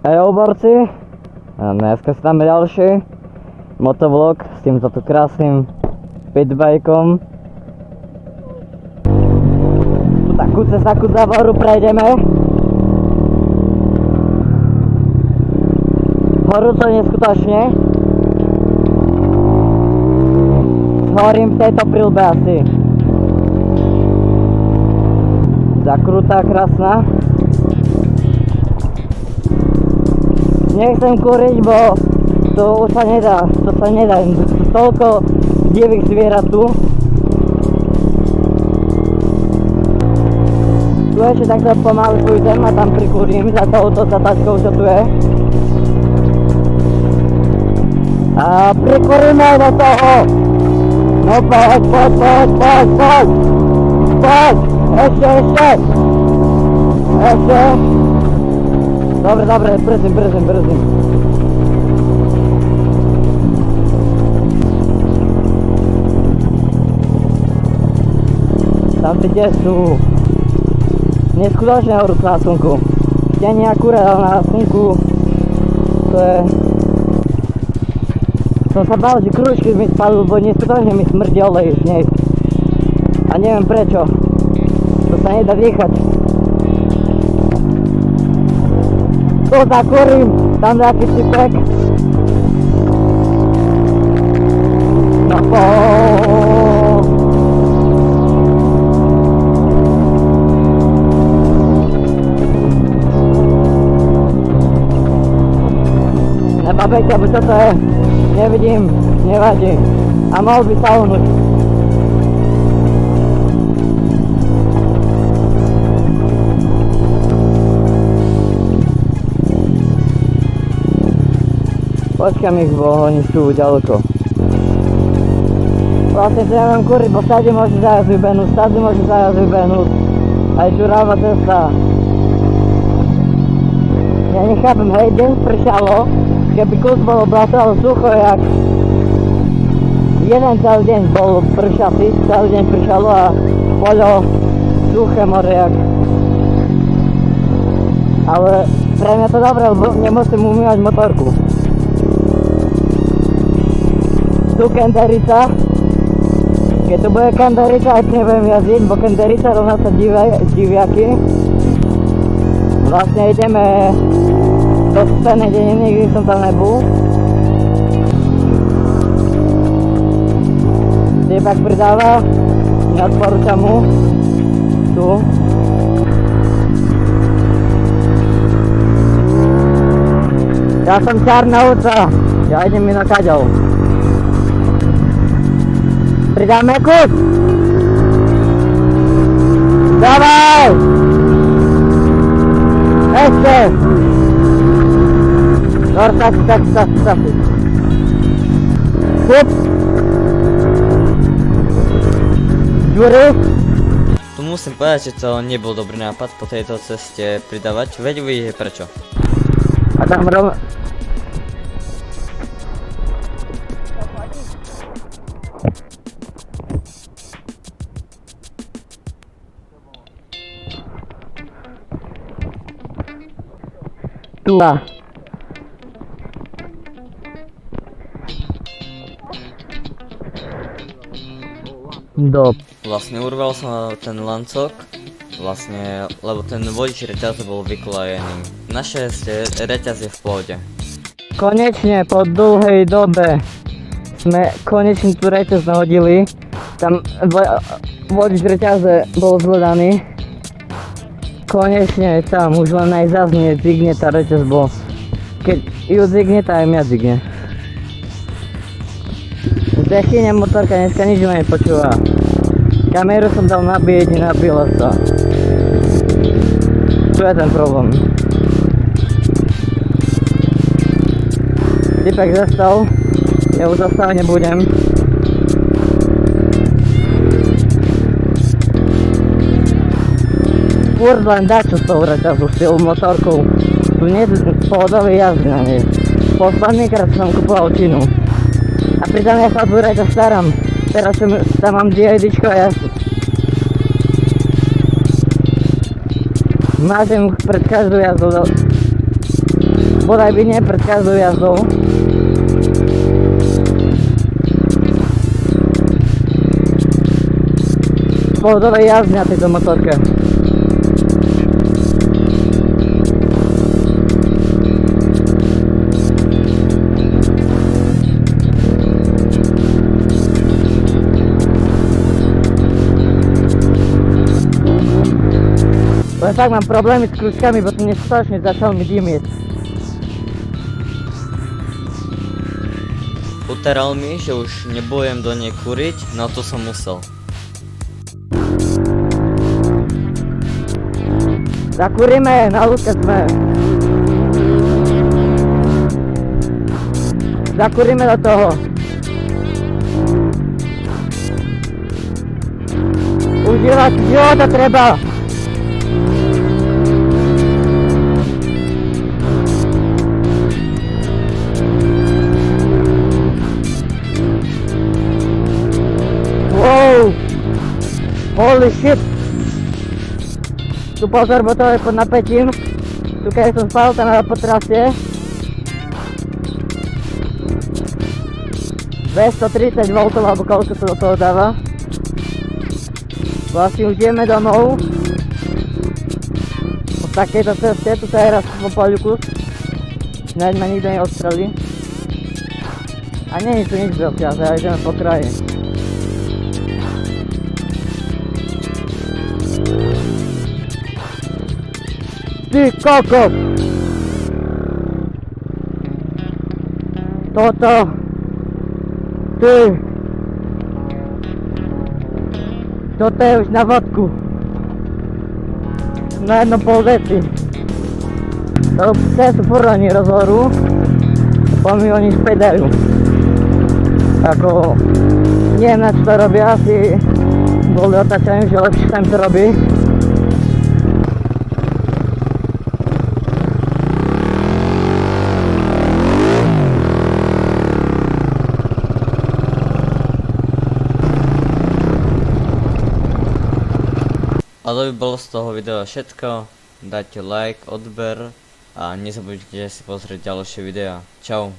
Hejo borci, a dneska si dáme ďalší motovlog s týmto tu krásnym pitbajkom. Tu takú cestakú závoru prejdeme. Horúco neskutočne. Horím v tejto prilbe asi. Zakrutá, krásna. Nechcem kúriť, bo to už sa nedá, toľko divých zvierat tu. Tu ešte takto pomaly pôjdem a tam prikúrim za touto zatačkou, čo tu je. A prikúrime do toho. No poď. Ešte. Dobre, brzím. Tam tie sú neskutočne horúce na slnku. Deň akurát, ale na slnku to je... Som sa bál, že kručky mi spadli, lebo neskutočne mi smrdí olej z nej. A neviem prečo. To sa nedá dýchať. Tu zakúrim, tam nejaký typek. No Nebabejte, bo čo to je? Nevidím, nevadí. A mohol by sa uhnúť. Počkám ich, bo oni sú ďaleko. Vlastne sa neviem kúriť, bo stade môže zajazd vybehnúť. Aj žuráva cesta. Ja nechápem, hej, deň pršalo, keby kus bolo blato, ale sucho jak... Jeden celý deň bol pršatý, celý deň pršalo a poľo suché more jak... Ale pre mňa to dobré, lebo nemusím umývať motorku. Tu kenderica. Keď tu bude kenderica, aj nebudem jazdiť, bo kenderica rovná sa diviaky. Vlastne ideme do stejnej dediny, nikdy som tam nebol. Typak pridáva, neodporúčam mu. Tu. Ja som čárna uca, ja idem mi na kaďou. Pridáme kus! Dávaj! Ešte! Dobre, stačí. Kup! Žury! Tu musím povedať, že to nebol dobrý nápad po tejto ceste pridávať, veď uvidíte prečo. A tam Tua. Vlastne urval som ten lancok, lebo ten vodič reťazu bol vykolajený. Našťastie reťaz je v pohode. Konečne po dlhej dobe sme konečne tu reťaz nahodili. Tam vodič reťaze bol zhľadaný. Konečne tam už len aj zaznie, zigne tá reťaz, bo keď ju zigne, tá aj mňa zigne. Zdechyne motorka, dneska nič ma nepočúva. Kameru som dal nabíjeť, nenabila sa. Tu je ten problém. Typek zastal, ja už zastav nebudem. Furt len dačo s tou reťazu, s tou motorkou. Tu nie je pohodový jazdy na nej. Posledný krát som kupoval činu. A pritom ja sa tu reťaz starám. Teraz tam mám DIDčko a jazdu. Mážem pred každú jazdu bodaj by nie pred každou jazdou. Pohodové jazdy na tejto motorke. Ale tak mám problémy s kľúčkami, bo to neskutočne začal mi dymieť. Uteral mi, že už nebudem do nej kuriť, no to som musel. Zakúrime, na ľudke sme. Zakúrime do toho. Užívať života treba. Wow! Holy shit! Tu pozor, bo to je pod napätím. Tu keď som spal, tam na potrasie. 230 V alebo koľko sa do toho dáva. Vlastne už ideme domov. Po takejto ceste, tu sa je raz po poľuku. Snáď ma nikto neodstrelí. A nie je tu nič zatiaľ, ja ideme po kraji. Ty kokos! Toto! Ty! Toto je už na vodku. Na jedno pol deci. To sú furt oni rozhoru. Poďme oni späť dajú. Ako... Neviem na čo to robia, asi... Boli otáčaním, že lepšie sa im to robí. A to by bolo z toho videa všetko. Dajte like, odber a nezabudnite si pozrieť ďalšie videá. Čau.